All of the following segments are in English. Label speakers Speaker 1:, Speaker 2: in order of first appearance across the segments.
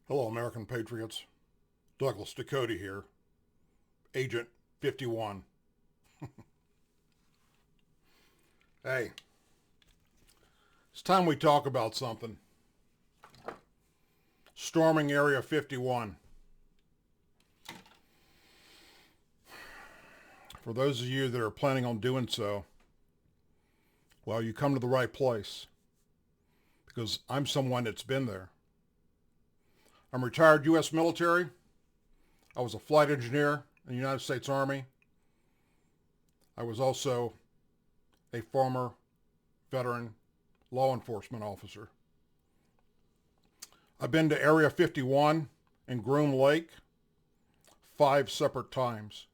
Speaker 1: Hello, American Patriots. Douglas Ducote here, Agent 51. Hey, it's time we talk about something. Storming Area 51. For those of you that are planning on doing so, well, you come to the right place, because I'm someone that's been there. I'm retired U.S. military. I was a flight engineer in the United States Army. I was also a former veteran law enforcement officer. I've been to Area 51 in Groom Lake 5 separate times.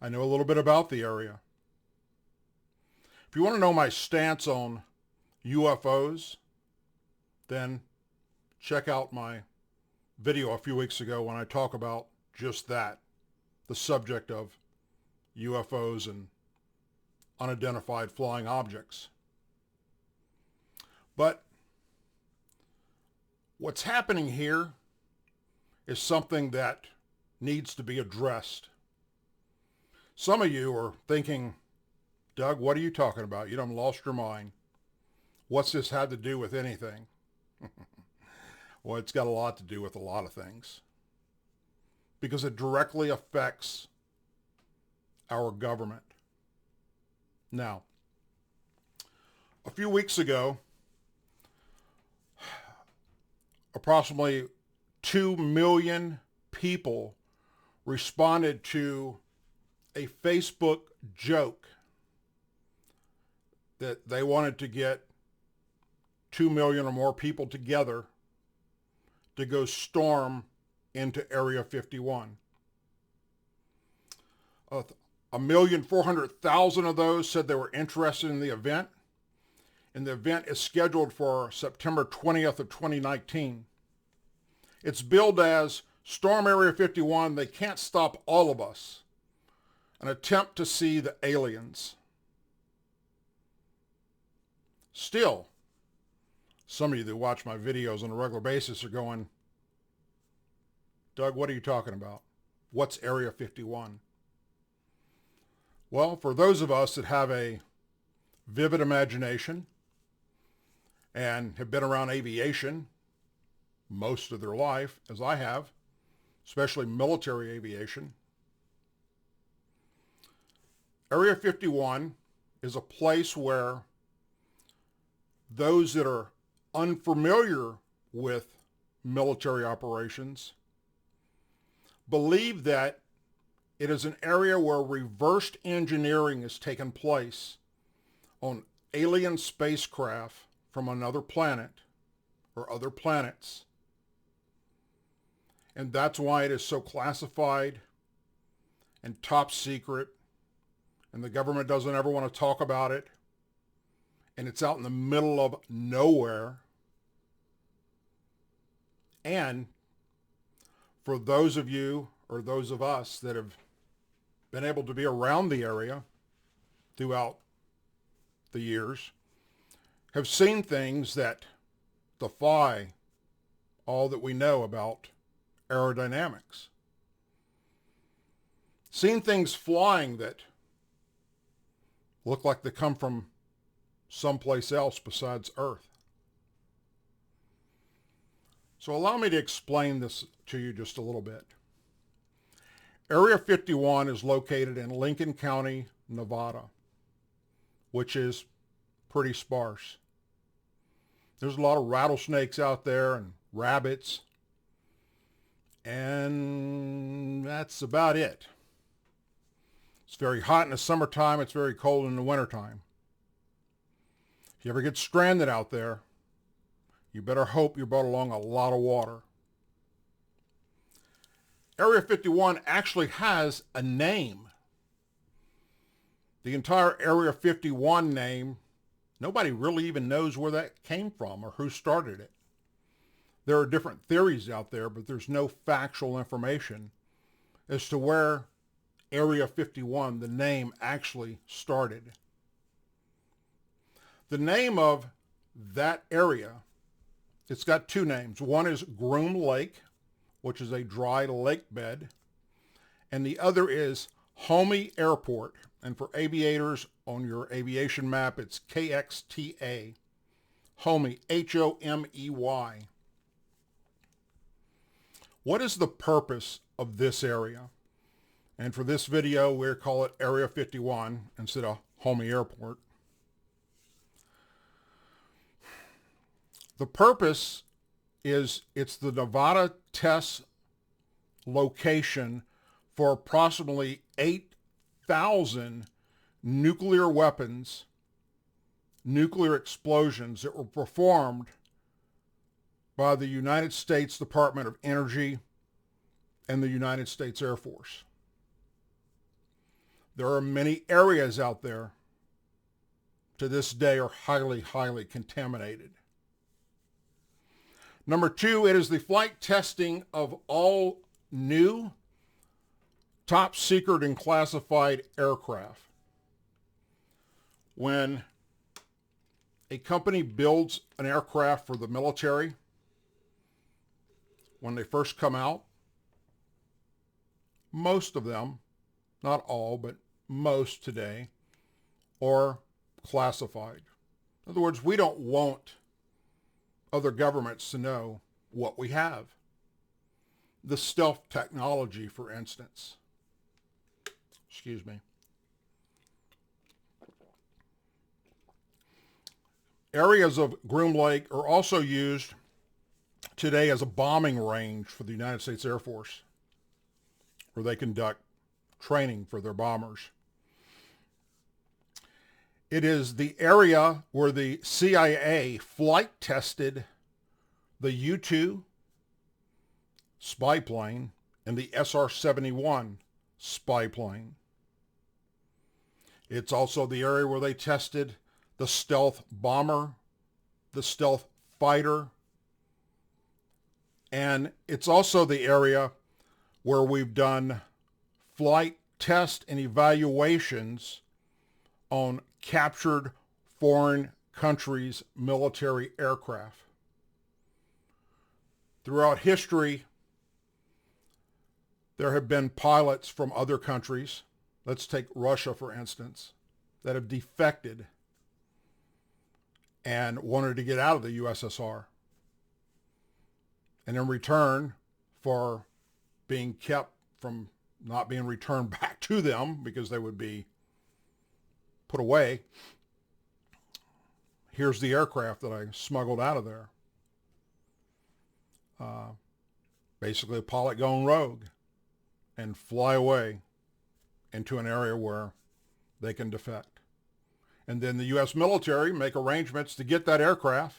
Speaker 1: I know a little bit about the area. If you want to know my stance on UFOs, then check out my video a few weeks ago when I talk about just that, the subject of UFOs and unidentified flying objects. But what's happening here is something that needs to be addressed. Some of you are thinking, Doug, what are you talking about? You done lost your mind. What's this had to do with anything? Well, it's got a lot to do with a lot of things, because it directly affects our government. Now, a few weeks ago, approximately 2 million people responded to a Facebook joke that they wanted to get 2 million or more people together to go storm into Area 51. 1,400,000 of those said they were interested in the event, and the event is scheduled for September 20th of 2019. It's billed as Storm Area 51, They Can't Stop All of Us, an attempt to see the aliens. Still, some of you that watch my videos on a regular basis are going, Doug, what are you talking about? What's Area 51? Well, for those of us that have a vivid imagination and have been around aviation most of their life, as I have, especially military aviation, Area 51 is a place where those that are unfamiliar with military operations believe that it is an area where reversed engineering has taken place on alien spacecraft from another planet or other planets. And that's why it is so classified and top secret, and the government doesn't ever want to talk about it, and it's out in the middle of nowhere. And for those of you or those of us that have been able to be around the area throughout the years, have seen things that defy all that we know about aerodynamics. Seen things flying that look like they come from someplace else besides Earth. So allow me to explain this to you just a little bit. Area 51 is located in Lincoln County, Nevada, which is pretty sparse. There's a lot of rattlesnakes out there and rabbits, and that's about it. It's very hot in the summertime. It's very cold in the wintertime. If you ever get stranded out there, you better hope you brought along a lot of water. Area 51 actually has a name. The entire Area 51 name, nobody really even knows where that came from or who started it. There are different theories out there, but there's no factual information as to where Area 51, the name, actually started. The name of that area It's got two names. One is Groom Lake, which is a dry lake bed, and the other is Homey Airport. And for aviators on your aviation map, it's KXTA. Homey, Homey. What is the purpose of this area? And for this video, we'll call it Area 51 instead of Homey Airport. The purpose is it's the Nevada test location for approximately 8,000 nuclear weapons, nuclear explosions that were performed by the United States Department of Energy and the United States Air Force. There are many areas out there to this day are highly, highly contaminated. Number two, it is the flight testing of all new, top secret and classified aircraft. When a company builds an aircraft for the military, when they first come out, most of them, not all, but most today, are classified. In other words, we don't want other governments to know what we have. The stealth technology, for instance. Excuse me. Areas of Groom Lake are also used today as a bombing range for the United States Air Force, where they conduct training for their bombers. It is the area where the CIA flight tested the U-2 spy plane and the SR-71 spy plane. It's also the area where they tested the stealth bomber, the stealth fighter, and it's also the area where we've done flight test and evaluations on captured foreign countries' military aircraft. Throughout history, there have been pilots from other countries, let's take Russia for instance, that have defected and wanted to get out of the USSR. And in return for being kept from not being returned back to them because they would be put away, here's the aircraft that I smuggled out of there. Basically a pilot going rogue and fly away into an area where they can defect. And then the U.S. military make arrangements to get that aircraft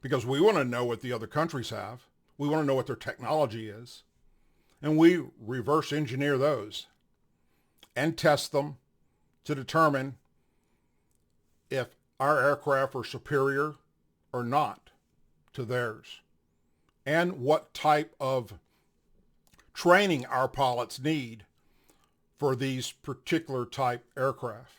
Speaker 1: because we want to know what the other countries have. We want to know what their technology is. And we reverse engineer those and test them to determine if our aircraft are superior or not to theirs, and what type of training our pilots need for these particular type aircraft.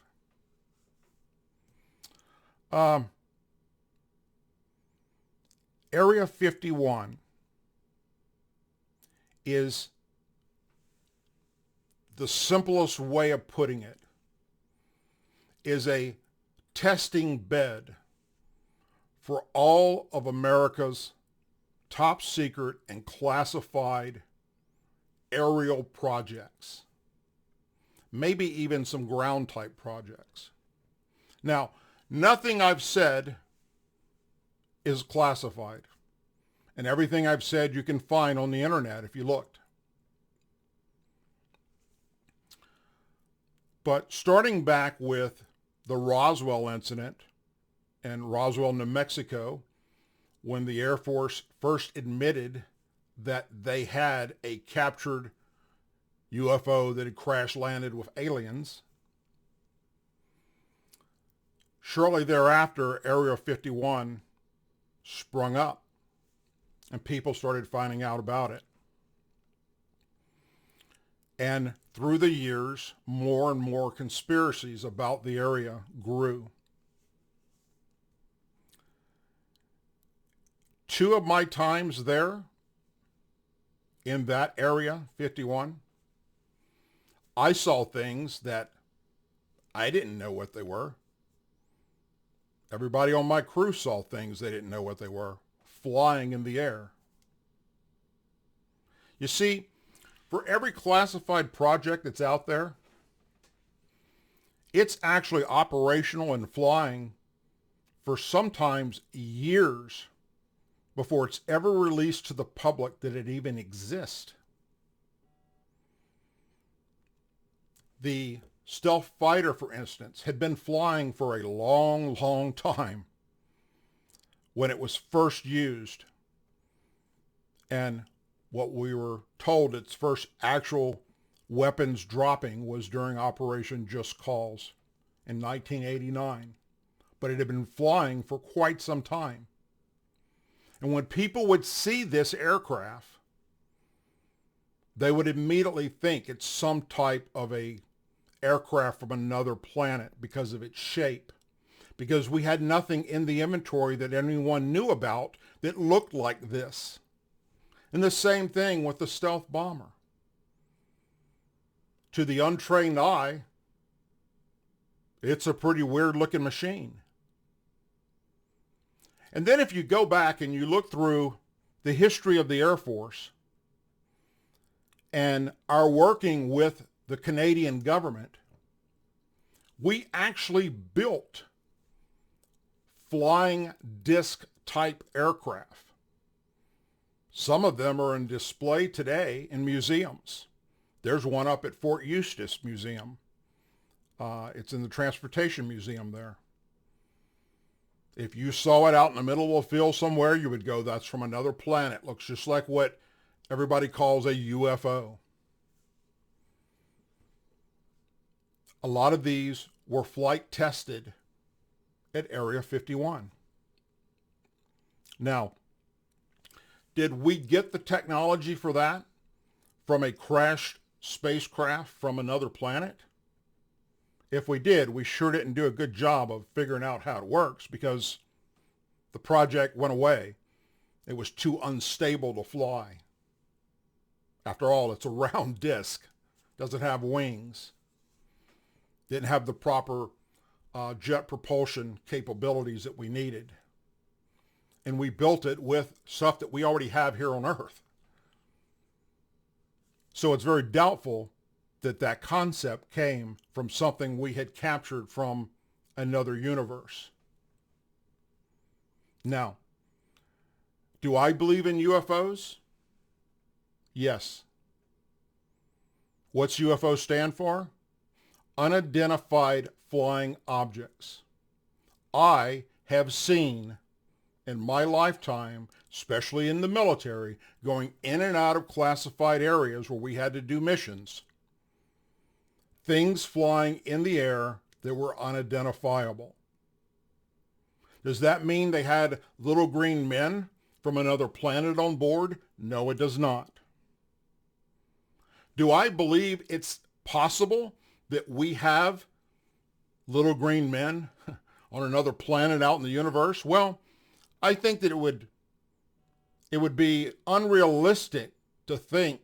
Speaker 1: Area 51 is the simplest way of putting it, is a testing bed for all of America's top secret and classified aerial projects, maybe even some ground type projects. Now, nothing I've said is classified, and everything I've said you can find on the internet if you looked. But starting back with the Roswell incident in Roswell, New Mexico, when the Air Force first admitted that they had a captured UFO that had crash landed with aliens, shortly thereafter, Area 51 sprung up and people started finding out about it. And through the years, more and more conspiracies about the area grew. 2 of my times there in that area, 51, I saw things that I didn't know what they were. Everybody on my crew saw things they didn't know what they were, flying in the air. You see, for every classified project that's out there, it's actually operational and flying for sometimes years before it's ever released to the public that it even exists. The stealth fighter, for instance, had been flying for a long, long time when it was first used. And what we were told its first actual weapons dropping was during Operation Just Cause in 1989. But it had been flying for quite some time. And when people would see this aircraft, they would immediately think it's some type of a aircraft from another planet because of its shape. Because we had nothing in the inventory that anyone knew about that looked like this. And the same thing with the stealth bomber. To the untrained eye, it's a pretty weird looking machine. And then if you go back and you look through the history of the Air Force and our working with the Canadian government, we actually built flying disc type aircraft. Some of them are in display today in museums. There's one up at Fort Eustis Museum. It's in the Transportation Museum there. If you saw it out in the middle of a field somewhere, you would go, that's from another planet. Looks just like what everybody calls a UFO. A lot of these were flight tested at Area 51. Now, did we get the technology for that from a crashed spacecraft from another planet? If we did, we sure didn't do a good job of figuring out how it works because the project went away. It was too unstable to fly. After all, it's a round disc. Doesn't have wings. Didn't have the proper jet propulsion capabilities that we needed. And we built it with stuff that we already have here on Earth. So it's very doubtful that that concept came from something we had captured from another universe. Now, do I believe in UFOs? Yes. What's UFO stand for? Unidentified flying objects. I have seen in my lifetime, especially in the military, going in and out of classified areas where we had to do missions, things flying in the air that were unidentifiable. Does that mean they had little green men from another planet on board? No, it does not. Do I believe it's possible that we have little green men on another planet out in the universe? Well, I think that it would be unrealistic to think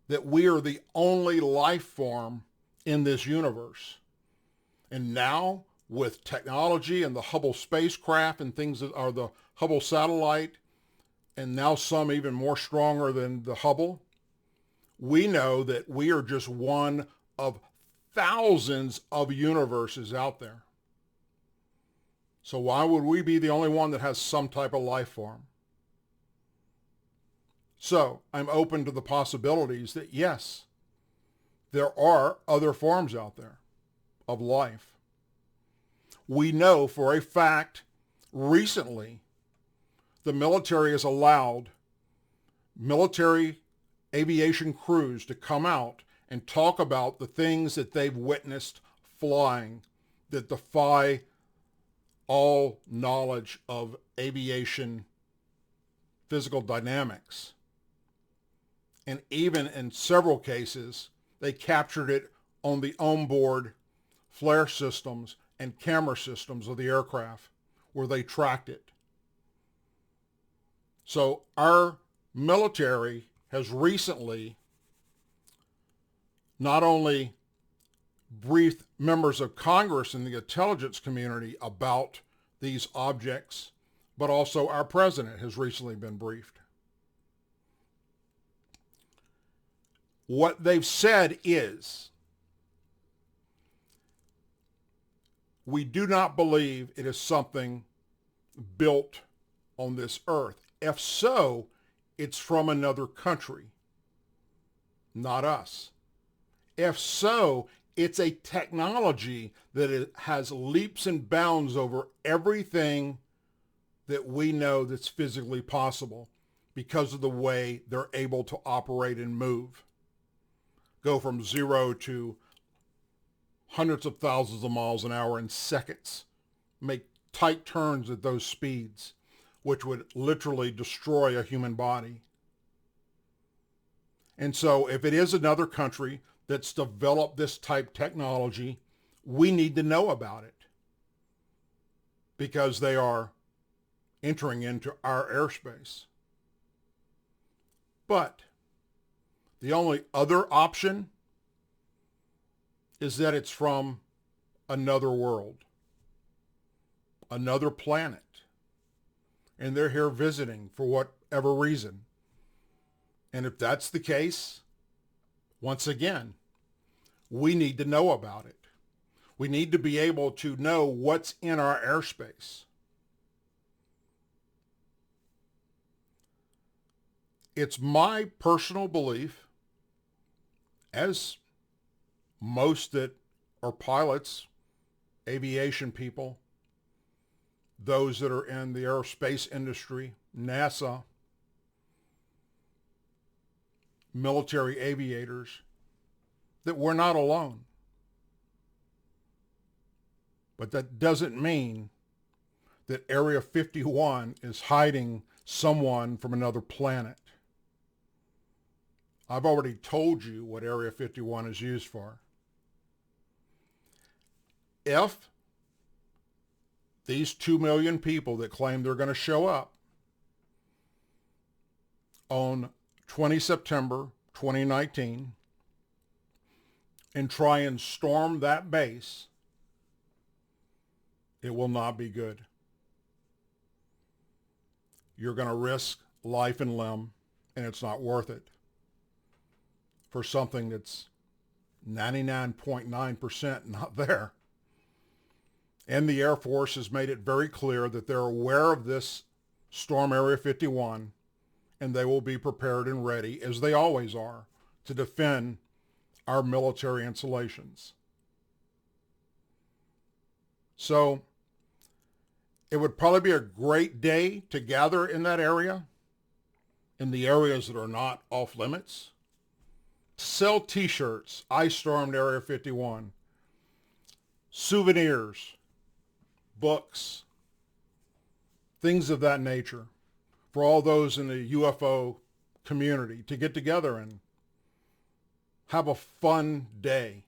Speaker 1: that we are the only life form in this universe. And now, with technology and the Hubble spacecraft and things that are the Hubble satellite, and now some even more stronger than the Hubble, we know that we are just one of thousands of universes out there. So why would we be the only one that has some type of life form? So I'm open to the possibilities that yes, there are other forms out there of life. We know for a fact recently the military has allowed military aviation crews to come out and talk about the things that they've witnessed flying that defy all knowledge of aviation physical dynamics. And even in several cases, they captured it on the onboard flare systems and camera systems of the aircraft where they tracked it. So our military has recently not only briefed members of Congress and the intelligence community about these objects, but also our president has recently been briefed. What they've said is, we do not believe it is something built on this earth. If so, it's from another country, not us. If so, it's a technology that has leaps and bounds over everything that we know that's physically possible because of the way they're able to operate and move. Go from 0 to hundreds of thousands of miles an hour in seconds. Make tight turns at those speeds, which would literally destroy a human body. And so if it is another country that's developed this type technology, we need to know about it because they are entering into our airspace. But the only other option is that it's from another world, another planet, and they're here visiting for whatever reason. And if that's the case, once again, we need to know about it. We need to be able to know what's in our airspace. It's my personal belief, as most that are pilots, aviation people, those that are in the aerospace industry, NASA, military aviators, that we're not alone. But that doesn't mean that Area 51 is hiding someone from another planet. I've already told you what Area 51 is used for. If these 2 million people that claim they're going to show up on 20 September 2019 and try and storm that base, it will not be good. You're going to risk life and limb, and it's not worth it for something that's 99.9% not there. And the Air Force has made it very clear that they're aware of this Storm Area 51, and they will be prepared and ready, as they always are, to defend our military installations. So it would probably be a great day to gather in that area, in the areas that are not off limits. Sell t-shirts, I stormed Area 51, souvenirs, books, things of that nature, for all those in the UFO community to get together and have a fun day.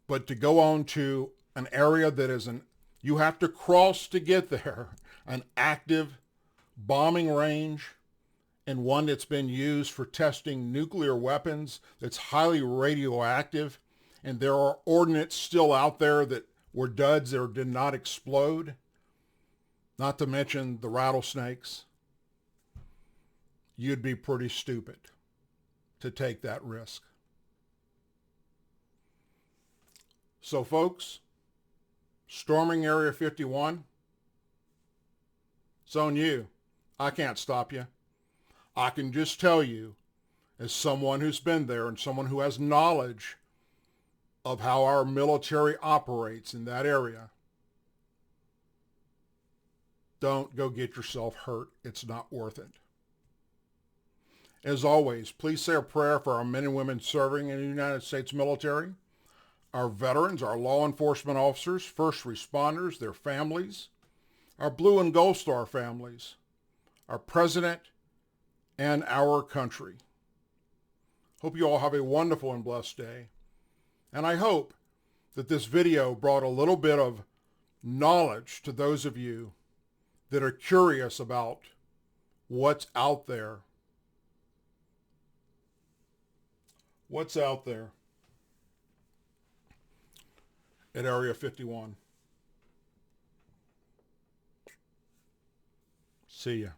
Speaker 1: But to go on to an area that is you have to cross to get there, an active bombing range, and one that's been used for testing nuclear weapons that's highly radioactive, and there are ordnance still out there that were duds or did not explode, not to mention the rattlesnakes, you'd be pretty stupid to take that risk. So folks, storming Area 51, it's on you. I can't stop you. I can just tell you, as someone who's been there and someone who has knowledge of how our military operates in that area, don't go get yourself hurt. It's not worth it. As always, please say a prayer for our men and women serving in the United States military, our veterans, our law enforcement officers, first responders, their families, our Blue and Gold Star families, our president, and our country. Hope you all have a wonderful and blessed day. And I hope that this video brought a little bit of knowledge to those of you that are curious about what's out there. What's out there at Area 51. See ya.